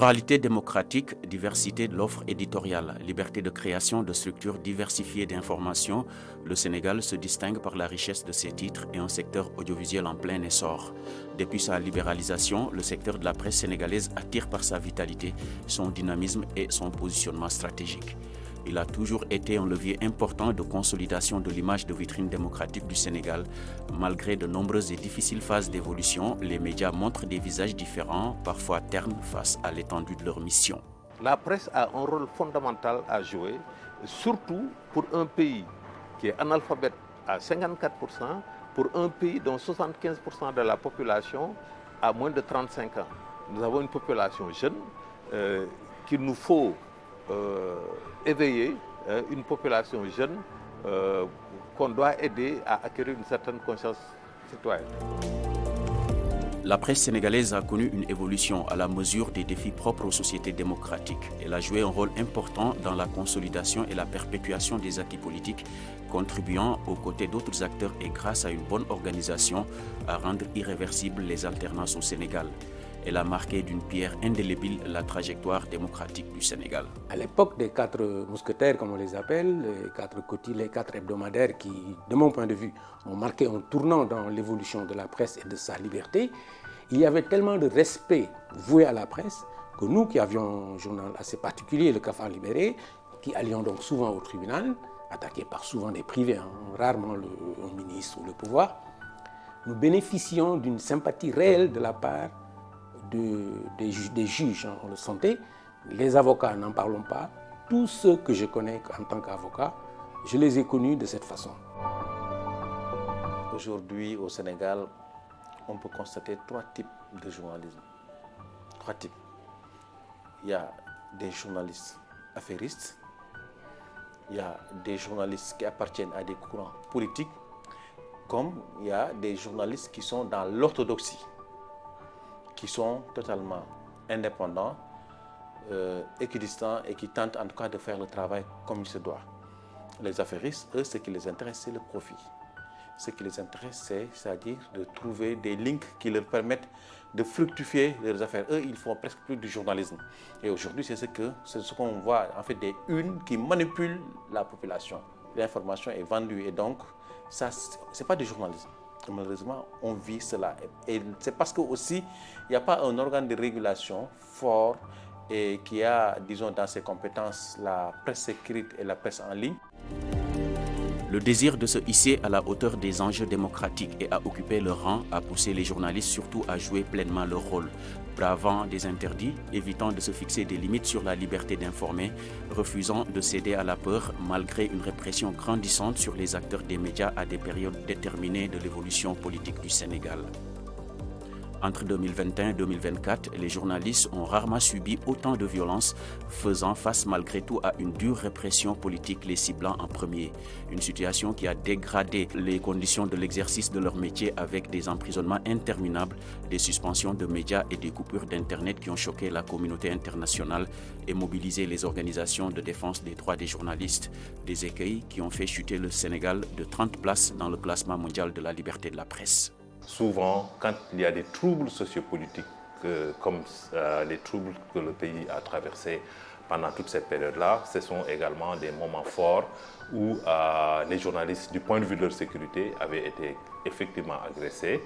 Pluralité démocratique, diversité de l'offre éditoriale, liberté de création de structures diversifiées d'information, le Sénégal se distingue par la richesse de ses titres et un secteur audiovisuel en plein essor. Depuis sa libéralisation, le secteur de la presse sénégalaise attire par sa vitalité, son dynamisme et son positionnement stratégique. Il a toujours été un levier important de consolidation de l'image de vitrine démocratique du Sénégal. Malgré de nombreuses et difficiles phases d'évolution, les médias montrent des visages différents, parfois ternes face à l'étendue de leur mission. La presse a un rôle fondamental à jouer, surtout pour un pays qui est analphabète à 54%, pour un pays dont 75% de la population a moins de 35 ans. Nous avons une population jeune qu'il nous faut éveiller, une population jeune qu'on doit aider à acquérir une certaine conscience citoyenne. La presse sénégalaise a connu une évolution à la mesure des défis propres aux sociétés démocratiques. Elle a joué un rôle important dans la consolidation et la perpétuation des acquis politiques, contribuant aux côtés d'autres acteurs et grâce à une bonne organisation à rendre irréversibles les alternances au Sénégal. Elle a marqué d'une pierre indélébile la trajectoire démocratique du Sénégal. À l'époque des 4 mousquetaires, comme on les appelle, les 4 hebdomadaires qui, de mon point de vue, ont marqué un tournant dans l'évolution de la presse et de sa liberté, il y avait tellement de respect voué à la presse que nous qui avions un journal assez particulier, le Cafard Libéré, qui allions donc souvent au tribunal, attaqué par souvent des privés, rarement un ministre ou le pouvoir, nous bénéficions d'une sympathie réelle de la part des juges, on le sentait. Les avocats, n'en parlons pas. Tous ceux que je connais en tant qu'avocat, je les ai connus de cette façon. Aujourd'hui, au Sénégal, on peut constater 3 types de journalisme. 3 types. Il y a des journalistes affairistes, il y a des journalistes qui appartiennent à des courants politiques, comme il y a des journalistes qui sont dans l'orthodoxie, qui sont totalement indépendants, équidistants et qui tentent en tout cas de faire le travail comme il se doit. Les affairistes, eux, ce qui les intéresse, c'est le profit. Ce qui les intéresse, c'est-à-dire de trouver des links qui leur permettent de fructifier leurs affaires. Eux, ils font presque plus du journalisme. Et aujourd'hui, c'est ce qu'on voit, en fait, des unes qui manipulent la population. L'information est vendue et donc, ça, c'est pas du journalisme. Malheureusement, on vit cela. Et c'est parce que aussi, il n'y a pas un organe de régulation fort et qui a, disons, dans ses compétences, la presse écrite et la presse en ligne. Le désir de se hisser à la hauteur des enjeux démocratiques et à occuper leur rang a poussé les journalistes surtout à jouer pleinement leur rôle, bravant des interdits, évitant de se fixer des limites sur la liberté d'informer, refusant de céder à la peur malgré une répression grandissante sur les acteurs des médias à des périodes déterminées de l'évolution politique du Sénégal. Entre 2021 et 2024, les journalistes ont rarement subi autant de violence, faisant face malgré tout à une dure répression politique les ciblant en premier. Une situation qui a dégradé les conditions de l'exercice de leur métier avec des emprisonnements interminables, des suspensions de médias et des coupures d'Internet qui ont choqué la communauté internationale et mobilisé les organisations de défense des droits des journalistes. Des écueils qui ont fait chuter le Sénégal de 30 places dans le classement mondial de la liberté de la presse. Souvent, quand il y a des troubles sociopolitiques, comme les troubles que le pays a traversés pendant toute cette période-là, ce sont également des moments forts où les journalistes, du point de vue de leur sécurité, avaient été effectivement agressés.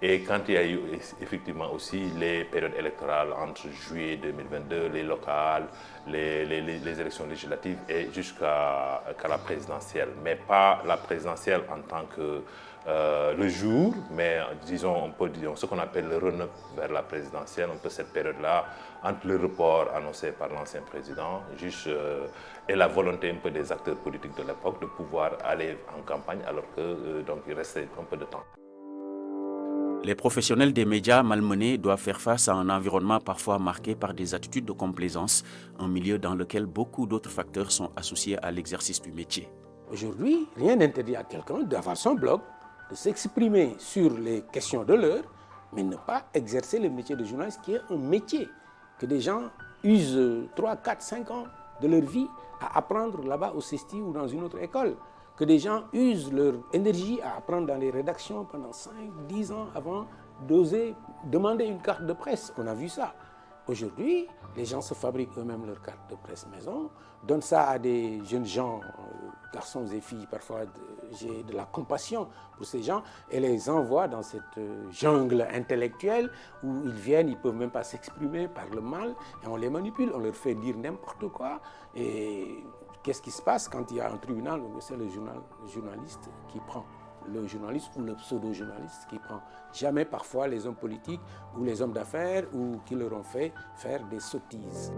Et quand il y a eu effectivement aussi les périodes électorales entre juillet 2022, les locales, les élections législatives et jusqu'à la présidentielle. Mais pas la présidentielle en tant que le jour, mais disons, on peut dire ce qu'on appelle le run-up vers la présidentielle, un peu cette période-là, entre le report annoncé par l'ancien président et la volonté un peu des acteurs politiques de l'époque de pouvoir aller en campagne alors que donc il restait un peu de temps. Les professionnels des médias malmenés doivent faire face à un environnement parfois marqué par des attitudes de complaisance, un milieu dans lequel beaucoup d'autres facteurs sont associés à l'exercice du métier. Aujourd'hui, rien n'interdit à quelqu'un d'avoir son blog, de s'exprimer sur les questions de l'heure, mais ne pas exercer le métier de journaliste qui est un métier que des gens usent 3, 4, 5 ans de leur vie à apprendre là-bas au CESTI ou dans une autre école. Que des gens usent leur énergie à apprendre dans les rédactions pendant 5, 10 ans avant d'oser demander une carte de presse. On a vu ça. Aujourd'hui, les gens se fabriquent eux-mêmes leur carte de presse maison, donnent ça à des jeunes gens, garçons et filles, parfois j'ai de la compassion pour ces gens, et les envoient dans cette jungle intellectuelle où ils viennent, ils ne peuvent même pas s'exprimer par le mal, et on les manipule, on leur fait dire n'importe quoi. Et qu'est-ce qui se passe quand il y a un tribunal? C'est le journaliste qui prend. Le journaliste ou le pseudo-journaliste qui prend. Jamais parfois les hommes politiques ou les hommes d'affaires ou qui leur ont fait faire des sottises.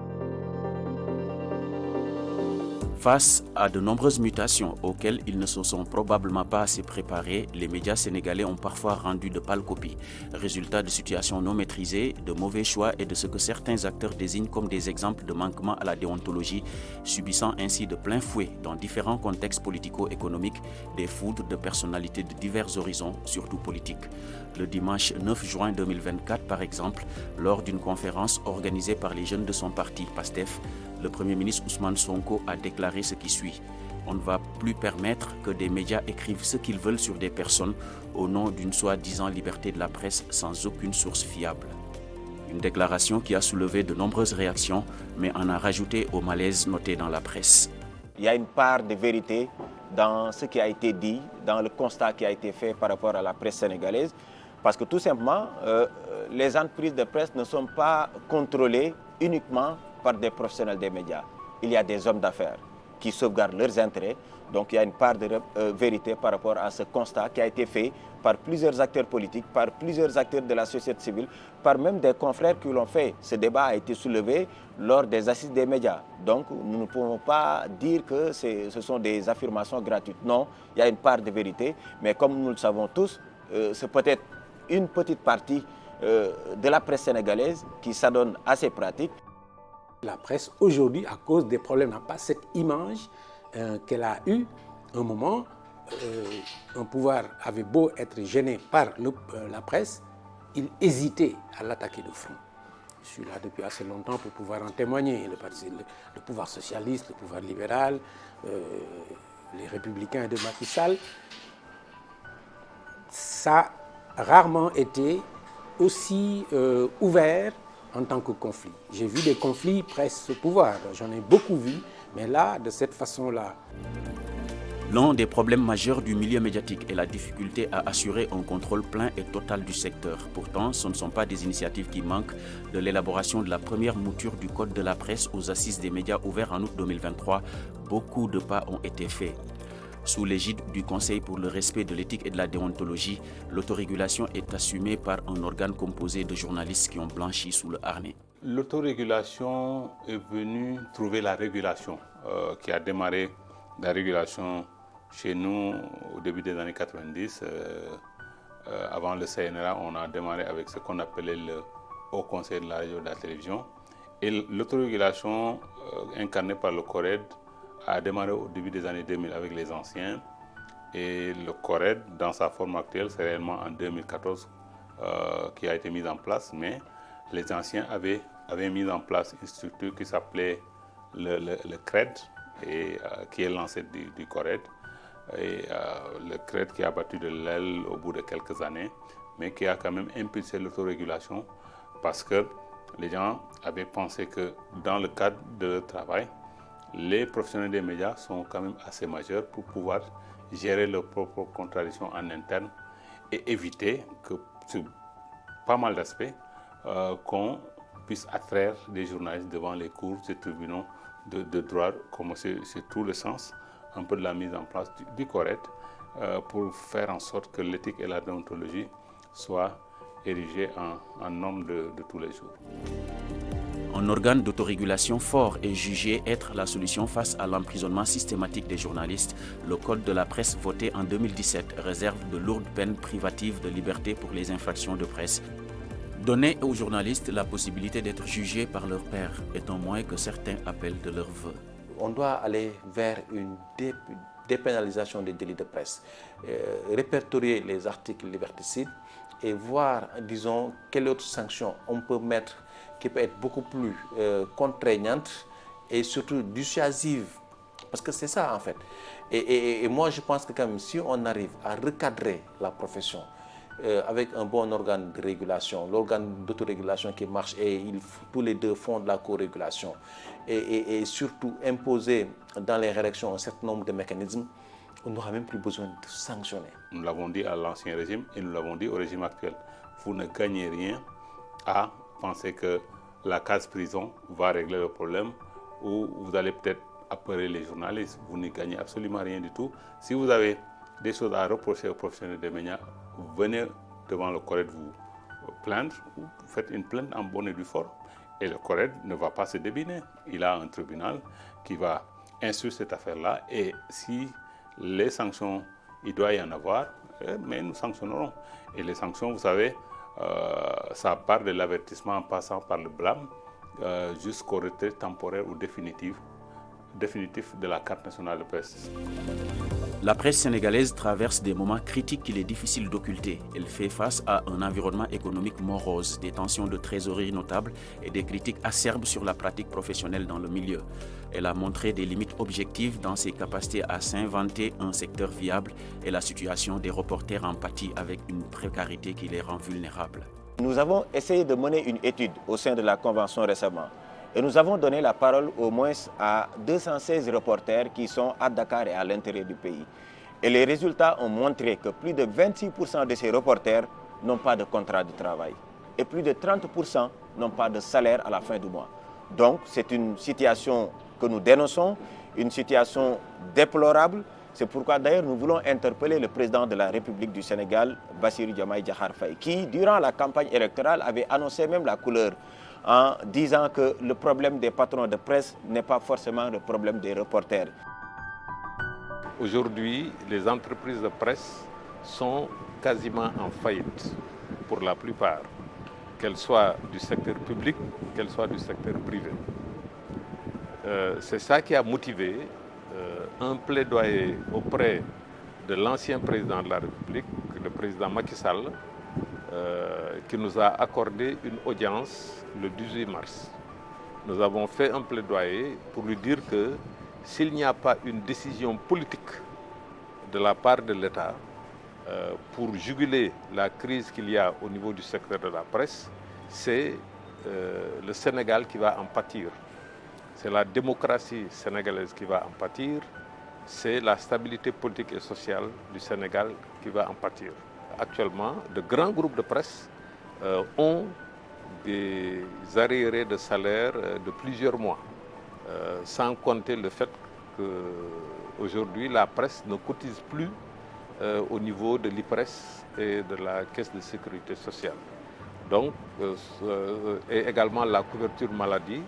Face à de nombreuses mutations auxquelles ils ne se sont probablement pas assez préparés, les médias sénégalais ont parfois rendu de pâles copies. Résultat de situations non maîtrisées, de mauvais choix et de ce que certains acteurs désignent comme des exemples de manquement à la déontologie, subissant ainsi de plein fouet dans différents contextes politico-économiques des foudres de personnalités de divers horizons, surtout politiques. Le dimanche 9 juin 2024, par exemple, lors d'une conférence organisée par les jeunes de son parti, PASTEF, le Premier ministre Ousmane Sonko a déclaré ce qui suit. On ne va plus permettre que des médias écrivent ce qu'ils veulent sur des personnes au nom d'une soi-disant liberté de la presse sans aucune source fiable. Une déclaration qui a soulevé de nombreuses réactions, mais en a rajouté au malaise noté dans la presse. Il y a une part de vérité dans ce qui a été dit, dans le constat qui a été fait par rapport à la presse sénégalaise, parce que tout simplement, les entreprises de presse ne sont pas contrôlées uniquement par des professionnels des médias. Il y a des hommes d'affaires qui sauvegardent leurs intérêts. Donc il y a une part de vérité par rapport à ce constat qui a été fait par plusieurs acteurs politiques, par plusieurs acteurs de la société civile, par même des confrères qui l'ont fait. Ce débat a été soulevé lors des assises des médias. Donc nous ne pouvons pas dire que ce sont des affirmations gratuites. Non, il y a une part de vérité, mais comme nous le savons tous, c'est peut-être une petite partie de la presse sénégalaise qui s'adonne à ces pratiques. La presse, aujourd'hui, à cause des problèmes, n'a pas cette image qu'elle a eue. Un moment, un pouvoir avait beau être gêné par la presse, il hésitait à l'attaquer de front. Je suis là depuis assez longtemps pour pouvoir en témoigner. Le pouvoir socialiste, le pouvoir libéral, les républicains de Macky Sall, ça a rarement été aussi ouvert en tant que conflit. J'ai vu des conflits presse pouvoir, j'en ai beaucoup vu, mais là, de cette façon-là. L'un des problèmes majeurs du milieu médiatique est la difficulté à assurer un contrôle plein et total du secteur. Pourtant, ce ne sont pas des initiatives qui manquent. De l'élaboration de la première mouture du Code de la presse aux assises des médias ouverts en août 2023, beaucoup de pas ont été faits. Sous l'égide du Conseil pour le respect de l'éthique et de la déontologie, l'autorégulation est assumée par un organe composé de journalistes qui ont blanchi sous le harnais. L'autorégulation est venue trouver la régulation, qui a démarré la régulation chez nous au début des années 90. Avant le CNRA, on a démarré avec ce qu'on appelait le Haut Conseil de la radio et de la télévision. Et l'autorégulation incarnée par le CORED a démarré au début des années 2000 avec les anciens. Et le CORED, dans sa forme actuelle, c'est réellement en 2014 qui a été mis en place. Mais les anciens avaient mis en place une structure qui s'appelait le CRED, et, qui est l'ancêtre du CORED. Et le CRED qui a battu de l'aile au bout de quelques années, mais qui a quand même impulsé l'autorégulation parce que les gens avaient pensé que dans le cadre de leur travail, les professionnels des médias sont quand même assez majeurs pour pouvoir gérer leurs propres contradictions en interne et éviter que, sur pas mal d'aspects, qu'on puisse attraire des journalistes devant les cours et tribunaux de droit, comme c'est tout le sens un peu de la mise en place du CORED pour faire en sorte que l'éthique et la déontologie soient érigées en normes de tous les jours. Un organe d'autorégulation fort est jugé être la solution face à l'emprisonnement systématique des journalistes. Le Code de la presse voté en 2017 réserve de lourdes peines privatives de liberté pour les infractions de presse. Donner aux journalistes la possibilité d'être jugés par leurs pairs est un moyen que certains appellent de leur vœu. On doit aller vers une dépénalisation des délits de presse, répertorier les articles liberticides et voir, disons, quelle autre sanction on peut mettre qui peut être beaucoup plus contraignante et surtout dissuasive. Parce que c'est ça en fait. Et moi je pense que quand même, si on arrive à recadrer la profession, avec un bon organe de régulation, l'organe d'autorégulation qui marche et tous les deux font de la co-régulation et surtout imposer dans les rédactions un certain nombre de mécanismes, on n'aura même plus besoin de sanctionner. Nous l'avons dit à l'ancien régime et nous l'avons dit au régime actuel. Vous ne gagnez rien à penser que la case prison va régler le problème ou vous allez peut-être apeurer les journalistes. Vous ne gagnez absolument rien du tout. Si vous avez des choses à reprocher aux professionnels des médias, venez devant le CORED vous plaindre ou faites une plainte en bonne et due forme. Et le CORED ne va pas se débiner. Il a un tribunal qui va instruire cette affaire-là et si les sanctions, il doit y en avoir, mais nous sanctionnerons. Et les sanctions, vous savez, ça part de l'avertissement en passant par le blâme jusqu'au retrait temporaire ou définitif de la carte nationale de presse. La presse sénégalaise traverse des moments critiques qu'il est difficile d'occulter. Elle fait face à un environnement économique morose, des tensions de trésorerie notables et des critiques acerbes sur la pratique professionnelle dans le milieu. Elle a montré des limites objectives dans ses capacités à s'inventer un secteur viable et la situation des reporters en pâtit avec une précarité qui les rend vulnérables. Nous avons essayé de mener une étude au sein de la Convention récemment et nous avons donné la parole au moins à 216 reporters qui sont à Dakar et à l'intérieur du pays. Et les résultats ont montré que plus de 26% de ces reporters n'ont pas de contrat de travail et plus de 30% n'ont pas de salaire à la fin du mois. Donc c'est une situation que nous dénonçons, une situation déplorable. C'est pourquoi d'ailleurs nous voulons interpeller le président de la République du Sénégal, Bassirou Diomaye Diakhar Faye, qui durant la campagne électorale avait annoncé même la couleur en disant que le problème des patrons de presse n'est pas forcément le problème des reporters. Aujourd'hui, les entreprises de presse sont quasiment en faillite pour la plupart, qu'elles soient du secteur public, qu'elles soient du secteur privé. C'est ça qui a motivé un plaidoyer auprès de l'ancien président de la République, le président Macky Sall, qui nous a accordé une audience le 18 mars. Nous avons fait un plaidoyer pour lui dire que s'il n'y a pas une décision politique de la part de l'État pour juguler la crise qu'il y a au niveau du secteur de la presse, c'est le Sénégal qui va en pâtir. C'est la démocratie sénégalaise qui va en pâtir, c'est la stabilité politique et sociale du Sénégal qui va en pâtir. Actuellement, de grands groupes de presse ont des arriérés de salaire de plusieurs mois, sans compter le fait qu'aujourd'hui la presse ne cotise plus au niveau de l'IPRES et de la Caisse de sécurité sociale. Donc, et également la couverture maladie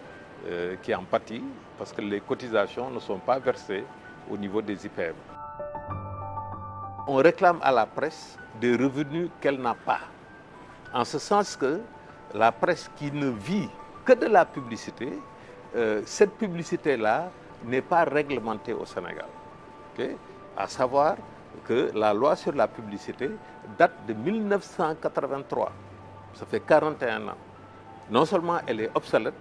qui en pâtit parce que les cotisations ne sont pas versées au niveau des IPM. On réclame à la presse des revenus qu'elle n'a pas. En ce sens que la presse qui ne vit que de la publicité, cette publicité-là n'est pas réglementée au Sénégal. Okay? À savoir que la loi sur la publicité date de 1983. Ça fait 41 ans. Non seulement elle est obsolète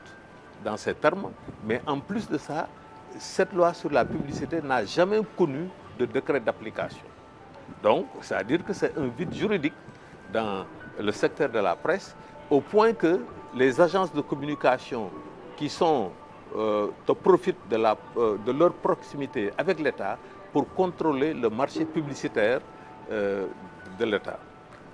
dans ces termes, mais en plus de ça, cette loi sur la publicité n'a jamais connu de décret d'application. Donc, c'est-à-dire que c'est un vide juridique dans le secteur de la presse, au point que les agences de communication qui profitent de leur proximité avec l'État pour contrôler le marché publicitaire de l'État.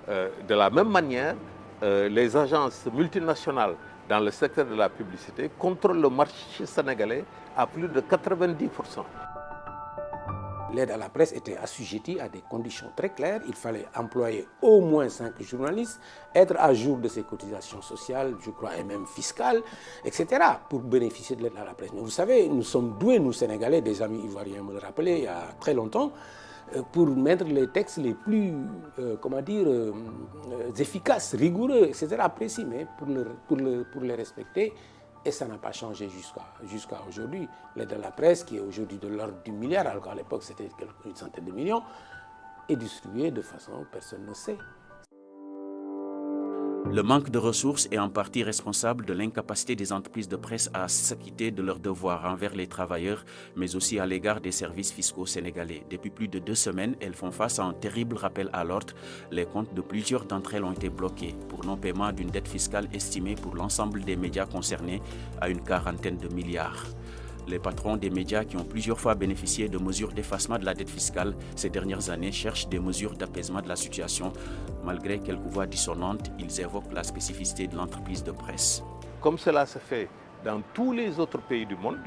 De la même manière, les agences multinationales dans le secteur de la publicité contrôlent le marché sénégalais à plus de 90%. L'aide à la presse était assujettie à des conditions très claires. Il fallait employer au moins 5 journalistes, être à jour de ses cotisations sociales, je crois, et même fiscales, etc., pour bénéficier de l'aide à la presse. Mais vous savez, nous sommes doués, nous Sénégalais, des amis ivoiriens me le rappelaient il y a très longtemps, pour mettre les textes les plus, efficaces, rigoureux, etc., précis, mais pour les respecter. Et ça n'a pas changé jusqu'à aujourd'hui. L'aide à la presse, qui est aujourd'hui de l'ordre du milliard, alors qu'à l'époque c'était une centaine de millions, est distribuée de façon personne ne sait. Le manque de ressources est en partie responsable de l'incapacité des entreprises de presse à s'acquitter de leurs devoirs envers les travailleurs, mais aussi à l'égard des services fiscaux sénégalais. Depuis plus de 2 semaines, elles font face à un terrible rappel à l'ordre. Les comptes de plusieurs d'entre elles ont été bloqués pour non-paiement d'une dette fiscale estimée pour l'ensemble des médias concernés à une 40aine de milliards. Les patrons des médias qui ont plusieurs fois bénéficié de mesures d'effacement de la dette fiscale ces dernières années cherchent des mesures d'apaisement de la situation. Malgré quelques voix dissonantes, ils évoquent la spécificité de l'entreprise de presse. Comme cela se fait dans tous les autres pays du monde,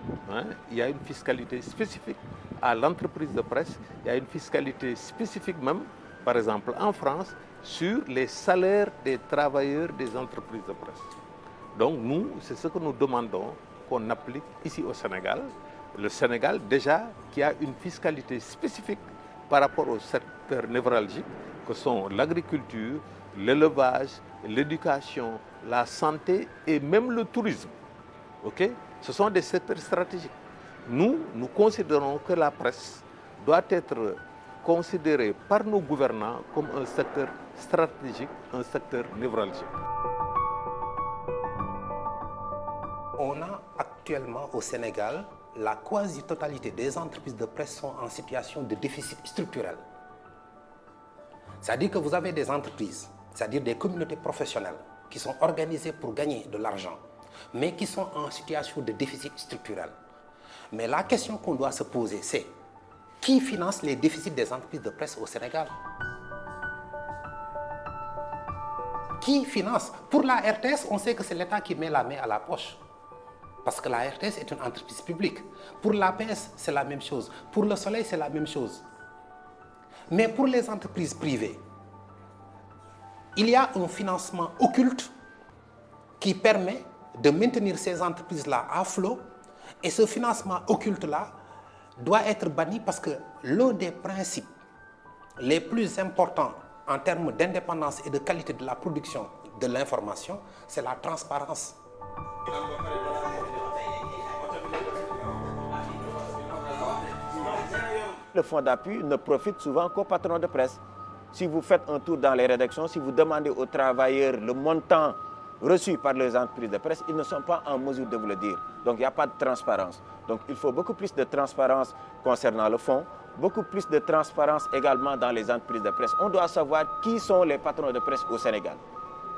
il y a une fiscalité spécifique à l'entreprise de presse. Il y a une fiscalité spécifique même, par exemple en France, sur les salaires des travailleurs des entreprises de presse. Donc nous, c'est ce que nous demandons qu'on applique ici au Sénégal. Le Sénégal, déjà, qui a une fiscalité spécifique par rapport aux secteurs névralgiques, que sont l'agriculture, l'élevage, l'éducation, la santé et même le tourisme. Okay? Ce sont des secteurs stratégiques. Nous considérons que la presse doit être considérée par nos gouvernants comme un secteur stratégique, un secteur névralgique. On a actuellement au Sénégal, la quasi-totalité des entreprises de presse sont en situation de déficit structurel. C'est-à-dire que vous avez des entreprises, c'est-à-dire des communautés professionnelles qui sont organisées pour gagner de l'argent, mais qui sont en situation de déficit structurel. Mais la question qu'on doit se poser, c'est qui finance les déficits des entreprises de presse au Sénégal? Qui finance? Pour la RTS, on sait que c'est l'État qui met la main à la poche. Parce que la RTS est une entreprise publique. Pour l'APS, c'est la même chose. Pour le Soleil, c'est la même chose. Mais pour les entreprises privées, il y a un financement occulte qui permet de maintenir ces entreprises-là à flot. Et ce financement occulte-là doit être banni parce que l'un des principes les plus importants en termes d'indépendance et de qualité de la production de l'information, c'est la transparence. Le fonds d'appui ne profite souvent qu'aux patrons de presse. Si vous faites un tour dans les rédactions, si vous demandez aux travailleurs le montant reçu par les entreprises de presse, ils ne sont pas en mesure de vous le dire. Donc il n'y a pas de transparence. Donc il faut beaucoup plus de transparence concernant le fonds, beaucoup plus de transparence également dans les entreprises de presse. On doit savoir qui sont les patrons de presse au Sénégal.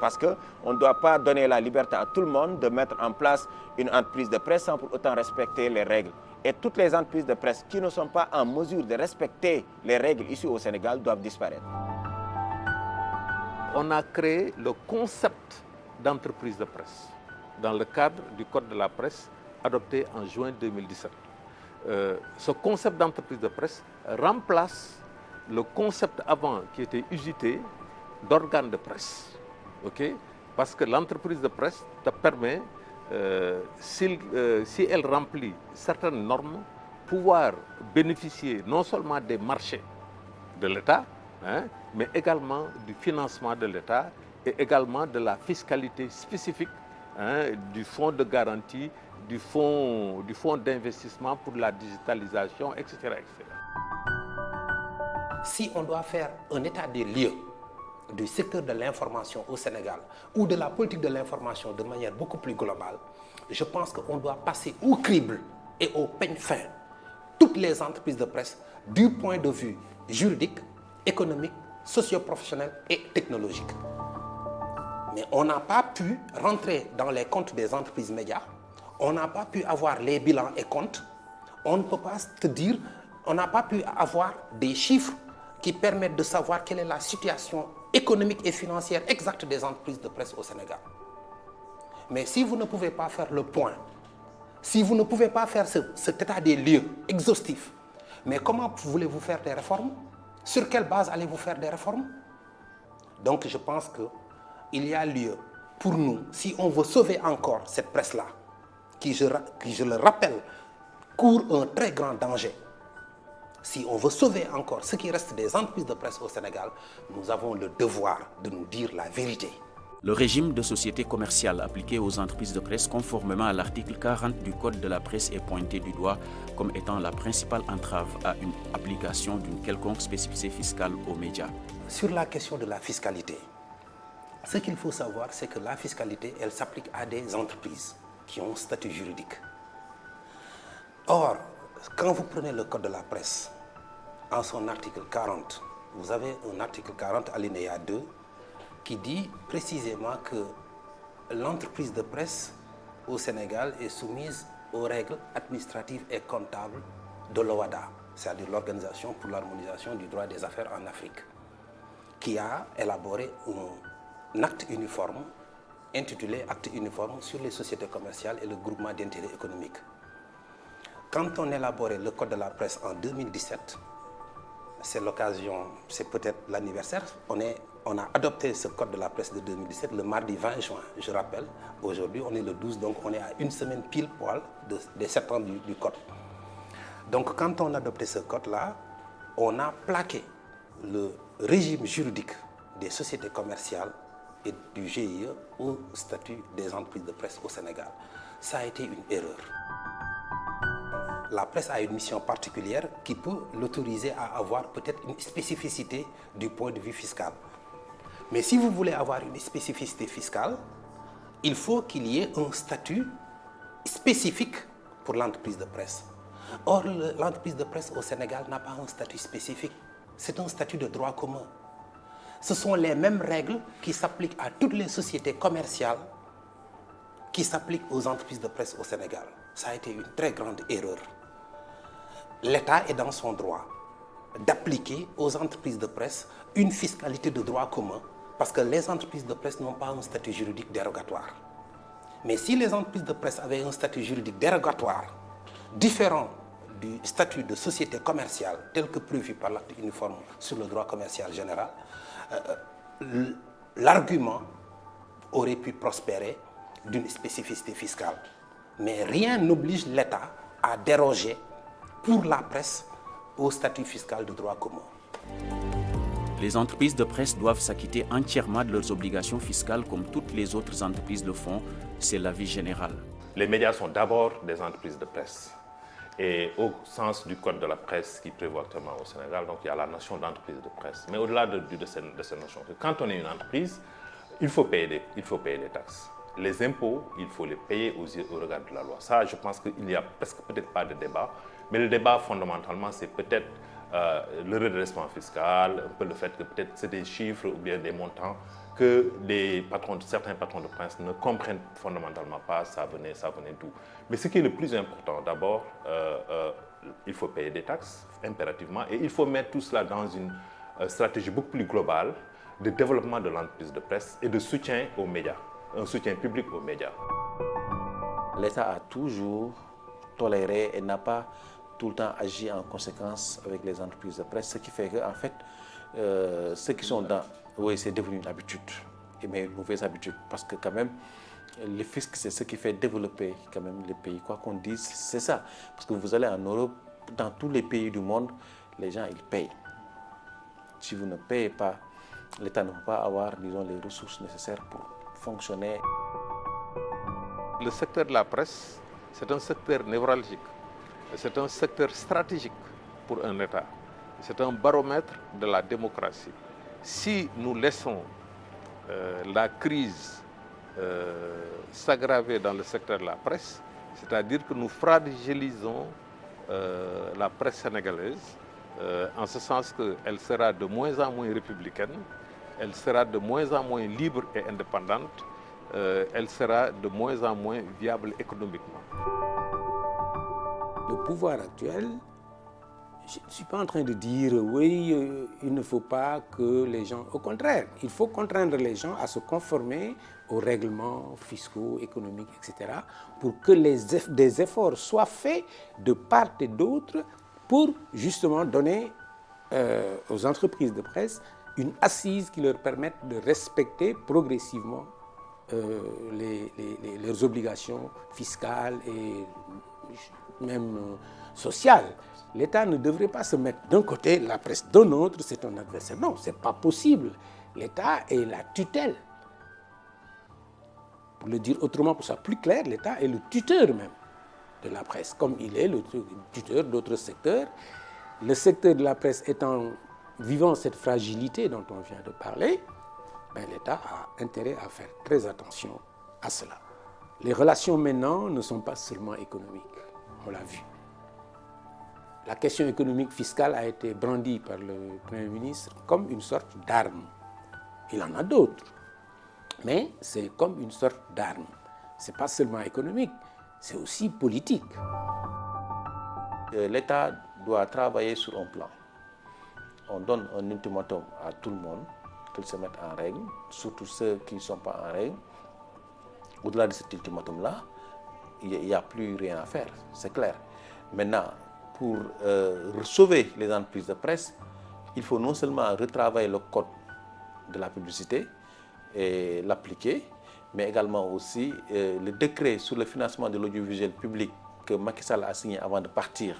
Parce qu'on ne doit pas donner la liberté à tout le monde de mettre en place une entreprise de presse sans pour autant respecter les règles. Et toutes les entreprises de presse qui ne sont pas en mesure de respecter les règles ici au Sénégal doivent disparaître. On a créé le concept d'entreprise de presse dans le cadre du Code de la presse adopté en juin 2017. Ce concept d'entreprise de presse remplace le concept avant qui était usité d'organe de presse. Okay? Parce que l'entreprise de presse te permet, si elle remplit certaines normes, pouvoir bénéficier non seulement des marchés de l'État, mais également du financement de l'État et également de la fiscalité spécifique du fonds de garantie, du fonds d'investissement pour la digitalisation, etc., etc. Si on doit faire un état des lieux du secteur de l'information au Sénégal ou de la politique de l'information de manière beaucoup plus globale, je pense qu'on doit passer au crible et au peigne fin toutes les entreprises de presse du point de vue juridique, économique, socio-professionnel et technologique. Mais on n'a pas pu rentrer dans les comptes des entreprises médias, on n'a pas pu avoir les bilans et comptes, on ne peut pas te dire, on n'a pas pu avoir des chiffres qui permettent de savoir quelle est la situation économique et financière exacte des entreprises de presse au Sénégal. Mais si vous ne pouvez pas faire le point, si vous ne pouvez pas faire cet état des lieux exhaustif, mais comment voulez-vous faire des réformes? Sur quelle base allez-vous faire des réformes? Donc je pense qu'il y a lieu pour nous, si on veut sauver encore cette presse-là, qui je le rappelle, court un très grand danger. Si on veut sauver encore ce qui reste des entreprises de presse au Sénégal, nous avons le devoir de nous dire la vérité. Le régime de société commerciale appliqué aux entreprises de presse conformément à l'article 40 du Code de la presse est pointé du doigt comme étant la principale entrave à une application d'une quelconque spécificité fiscale aux médias. Sur la question de la fiscalité, Ce qu'il faut savoir, c'est que la fiscalité, elle s'applique à des entreprises qui ont un statut juridique. Or, quand vous prenez le code de la presse, en son article 40, vous avez un article 40 alinéa 2 qui dit précisément que l'entreprise de presse au Sénégal est soumise aux règles administratives et comptables de l'OHADA, c'est-à-dire l'Organisation pour l'harmonisation du droit des affaires en Afrique, qui a élaboré un acte uniforme intitulé Acte uniforme sur les sociétés commerciales et le groupement d'intérêt économique. Quand on élaborait le code de la presse en 2017, c'est l'occasion, c'est peut-être l'anniversaire, on a adopté ce code de la presse de 2017 le mardi 20 juin, je rappelle. Aujourd'hui, on est le 12, donc on est à une semaine pile poil des 7 ans du code. Donc quand on a adopté ce code-là, on a plaqué le régime juridique des sociétés commerciales et du GIE au statut des entreprises de presse au Sénégal. Ça a été une erreur. La presse a une mission particulière qui peut l'autoriser à avoir peut-être une spécificité du point de vue fiscal. Mais si vous voulez avoir une spécificité fiscale, il faut qu'il y ait un statut spécifique pour l'entreprise de presse. Or, l'entreprise de presse au Sénégal n'a pas un statut spécifique. C'est un statut de droit commun. Ce sont les mêmes règles qui s'appliquent à toutes les sociétés commerciales qui s'appliquent aux entreprises de presse au Sénégal. Ça a été une très grande erreur. L'État est dans son droit d'appliquer aux entreprises de presse une fiscalité de droit commun parce que les entreprises de presse n'ont pas un statut juridique dérogatoire. Mais si les entreprises de presse avaient un statut juridique dérogatoire différent du statut de société commerciale tel que prévu par l'acte uniforme sur le droit commercial général, l'argument aurait pu prospérer d'une spécificité fiscale. Mais rien n'oblige l'État à déroger pour la presse au statut fiscal de droit commun. Les entreprises de presse doivent s'acquitter entièrement de leurs obligations fiscales comme toutes les autres entreprises le font, c'est l'avis général. Les médias sont d'abord des entreprises de presse. Et au sens du code de la presse qui prévoit actuellement au Sénégal, donc il y a la notion d'entreprise de presse. Mais au-delà de cette notion, quand on est une entreprise, il faut payer des taxes. Les impôts, il faut les payer au regard de la loi. Ça, je pense qu'il n'y a presque peut-être pas de débat. Mais le débat, fondamentalement, c'est peut-être le redressement fiscal, un peu le fait que peut-être c'est des chiffres ou bien des montants que certains patrons de presse ne comprennent fondamentalement pas, ça venait d'où. Mais ce qui est le plus important, d'abord, il faut payer des taxes, impérativement, et il faut mettre tout cela dans une stratégie beaucoup plus globale de développement de l'entreprise de presse et de soutien aux médias, un soutien public aux médias. L'État a toujours toléré et n'a pas tout le temps agi en conséquence avec les entreprises de presse, ce qui fait qu'en fait, ceux qui sont dans... Oui, c'est devenu une habitude, mais une mauvaise habitude, parce que quand même, le fisc, c'est ce qui fait développer quand même les pays. Quoi qu'on dise, c'est ça. Parce que vous allez en Europe, dans tous les pays du monde, les gens, ils payent. Si vous ne payez pas, l'État ne peut pas avoir, disons, les ressources nécessaires pour fonctionner. Le secteur de la presse, c'est un secteur névralgique. C'est un secteur stratégique pour un État. C'est un baromètre de la démocratie. Si nous laissons la crise s'aggraver dans le secteur de la presse, c'est-à-dire que nous fragilisons la presse sénégalaise, en ce sens qu'elle sera de moins en moins républicaine, elle sera de moins en moins libre et indépendante, elle sera de moins en moins viable économiquement. Le pouvoir actuel, je ne suis pas en train de dire oui, il ne faut pas que les gens... Au contraire, il faut contraindre les gens à se conformer aux règlements fiscaux, économiques, etc. pour que des efforts soient faits de part et d'autre pour justement donner aux entreprises de presse une assise qui leur permette de respecter progressivement leurs obligations fiscales et même sociales. L'État ne devrait pas se mettre d'un côté, la presse d'un autre, c'est un adversaire. Non, ce n'est pas possible. L'État est la tutelle. Pour le dire autrement, pour que ce soit plus clair, l'État est le tuteur même de la presse, comme il est le tuteur d'autres secteurs. Le secteur de la presse vivant cette fragilité dont on vient de parler, l'État a intérêt à faire très attention à cela. Les relations maintenant ne sont pas seulement économiques, on l'a vu. La question économique fiscale a été brandie par le Premier ministre comme une sorte d'arme. Il en a d'autres, mais c'est comme une sorte d'arme. Ce n'est pas seulement économique, c'est aussi politique. L'État doit travailler sur un plan. On donne un ultimatum à tout le monde, qu'ils se mettent en règle, surtout ceux qui ne sont pas en règle. Au-delà de cet ultimatum-là, il n'y a plus rien à faire, c'est clair. Maintenant, pour sauver les entreprises de presse, il faut non seulement retravailler le code de la publicité et l'appliquer, mais également aussi le décret sur le financement de l'audiovisuel public que Macky Sall a signé avant de partir,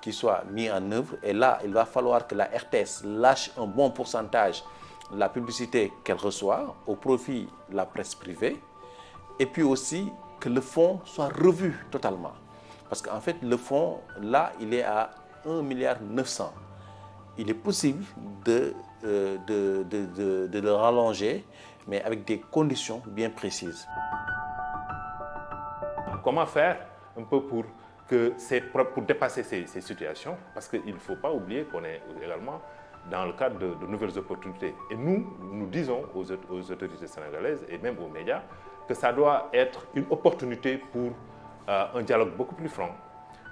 qui soit mis en œuvre. Et là, il va falloir que la RTS lâche un bon pourcentage de la publicité qu'elle reçoit au profit de la presse privée. Et puis aussi que le fonds soit revu totalement. Parce qu'en fait, le fonds, là, il est à 1,9 milliard. Il est possible de le rallonger, mais avec des conditions bien précises. Comment faire un peu pour dépasser ces situations? Parce qu'il ne faut pas oublier qu'on est également dans le cadre de nouvelles opportunités. Et nous disons aux autorités sénégalaises et même aux médias que ça doit être une opportunité pour un dialogue beaucoup plus franc,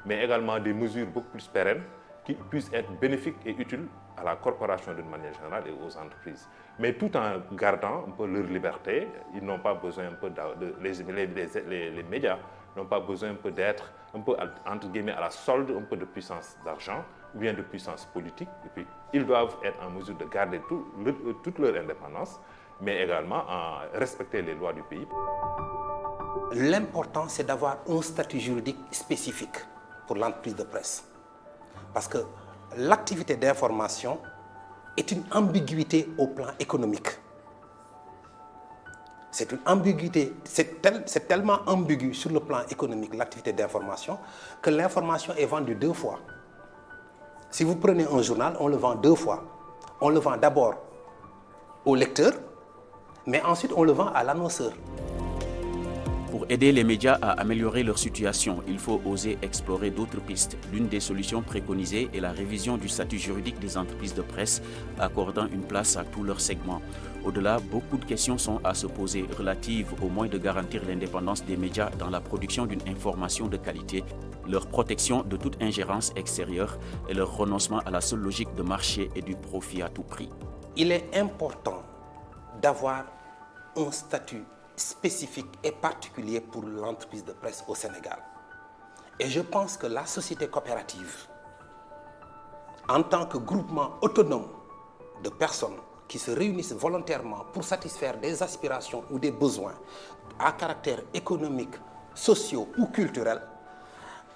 mais également des mesures beaucoup plus pérennes qui puissent être bénéfiques et utiles à la corporation d'une manière générale et aux entreprises. Mais tout en gardant un peu leur liberté. Ils n'ont pas besoin un peu les médias n'ont pas besoin un peu d'être un peu entre guillemets à la solde un peu de puissance d'argent ou bien de puissance politique. Et puis ils doivent être en mesure de garder toute leur indépendance, mais également en respecter les lois du pays. L'important, c'est d'avoir un statut juridique spécifique pour l'entreprise de presse. Parce que l'activité d'information est une ambiguïté au plan économique. C'est une ambiguïté, c'est tellement ambigu sur le plan économique, l'activité d'information, que l'information est vendue deux fois. Si vous prenez un journal, on le vend deux fois. On le vend d'abord au lecteur, mais ensuite on le vend à l'annonceur. Pour aider les médias à améliorer leur situation, il faut oser explorer d'autres pistes. L'une des solutions préconisées est la révision du statut juridique des entreprises de presse, accordant une place à tous leurs segments. Au-delà, beaucoup de questions sont à se poser relatives au moyen de garantir l'indépendance des médias dans la production d'une information de qualité, leur protection de toute ingérence extérieure et leur renoncement à la seule logique de marché et du profit à tout prix. Il est important d'avoir un statut spécifique et particulier pour l'entreprise de presse au Sénégal. Et je pense que la société coopérative, en tant que groupement autonome de personnes qui se réunissent volontairement pour satisfaire des aspirations ou des besoins à caractère économique, sociaux ou culturel,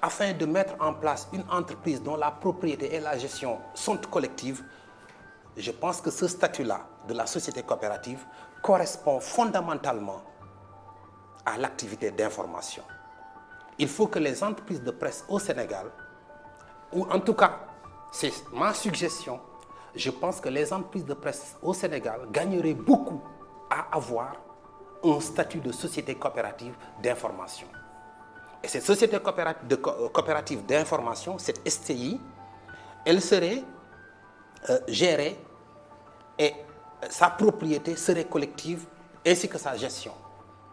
afin de mettre en place une entreprise dont la propriété et la gestion sont collectives, je pense que ce statut-là de la société coopérative correspond fondamentalement à l'activité d'information. Il faut que les entreprises de presse au Sénégal, ou en tout cas, c'est ma suggestion, je pense que les entreprises de presse au Sénégal gagneraient beaucoup à avoir un statut de société coopérative d'information. Et cette société coopérative d'information, cette STI, elle serait gérée et sa propriété serait collective ainsi que sa gestion.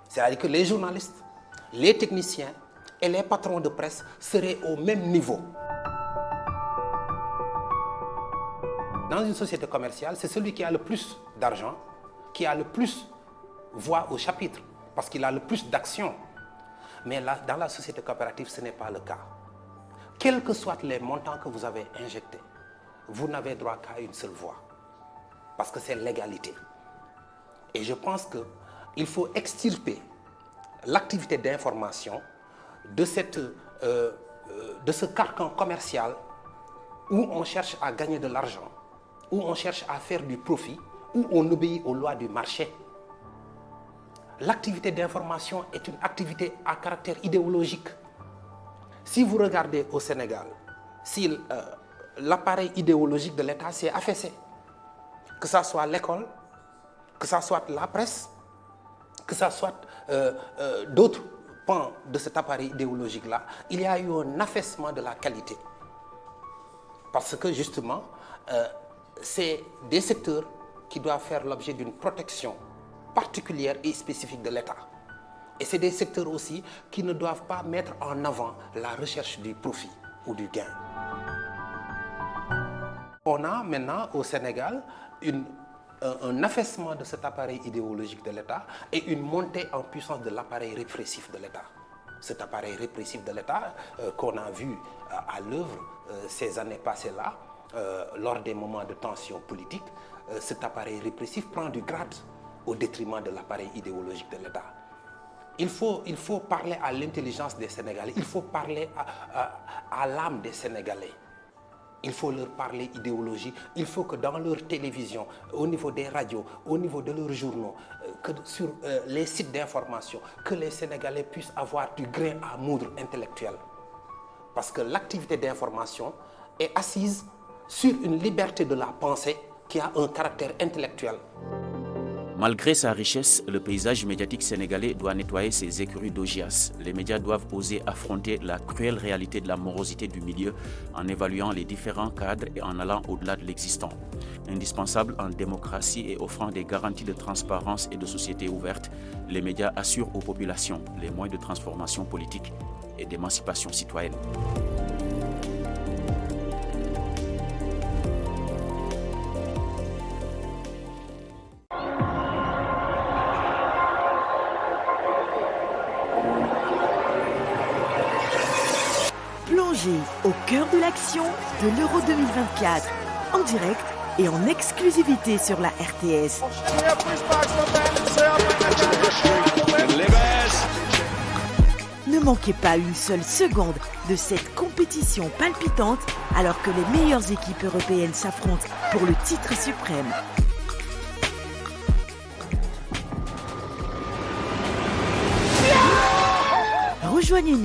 C'est-à-dire que les journalistes, les techniciens et les patrons de presse seraient au même niveau. Dans une société commerciale, c'est celui qui a le plus d'argent, qui a le plus voix au chapitre, parce qu'il a le plus d'actions. Mais là, dans la société coopérative, ce n'est pas le cas. Quels que soient les montants que vous avez injectés, vous n'avez droit qu'à une seule voix, parce que c'est l'égalité. Et je pense qu'il faut extirper l'activité d'information de ce carcan commercial où on cherche à gagner de l'argent, où on cherche à faire du profit, où on obéit aux lois du marché. L'activité d'information est une activité à caractère idéologique. Si vous regardez au Sénégal, si l'appareil idéologique de l'État s'est affaissé, que ce soit l'école, que ça soit la presse, que ça soit d'autres pans de cet appareil idéologique-là, il y a eu un affaissement de la qualité. Parce que justement, c'est des secteurs qui doivent faire l'objet d'une protection particulière et spécifique de l'État. Et c'est des secteurs aussi qui ne doivent pas mettre en avant la recherche du profit ou du gain. On a maintenant au Sénégal un affaissement de cet appareil idéologique de l'État et une montée en puissance de l'appareil répressif de l'État. Cet appareil répressif de l'État qu'on a vu à l'œuvre ces années passées-là, lors des moments de tension politique, cet appareil répressif prend du grade au détriment de l'appareil idéologique de l'État. Il faut parler à l'intelligence des Sénégalais, il faut parler à l'âme des Sénégalais. Il faut leur parler idéologie, il faut que dans leur télévision, au niveau des radios, au niveau de leurs journaux, que sur les sites d'information, que les Sénégalais puissent avoir du grain à moudre intellectuel. Parce que l'activité d'information est assise sur une liberté de la pensée qui a un caractère intellectuel. Malgré sa richesse, le paysage médiatique sénégalais doit nettoyer ses écuries d'augias. Les médias doivent oser affronter la cruelle réalité de la morosité du milieu en évaluant les différents cadres et en allant au-delà de l'existant. Indispensables en démocratie et offrant des garanties de transparence et de société ouverte, les médias assurent aux populations les moyens de transformation politique et d'émancipation citoyenne. Plongez au cœur de l'action de l'Euro 2024, en direct et en exclusivité sur la RTS. Ne manquez pas une seule seconde de cette compétition palpitante alors que les meilleures équipes européennes s'affrontent pour le titre suprême. Rejoignez-nous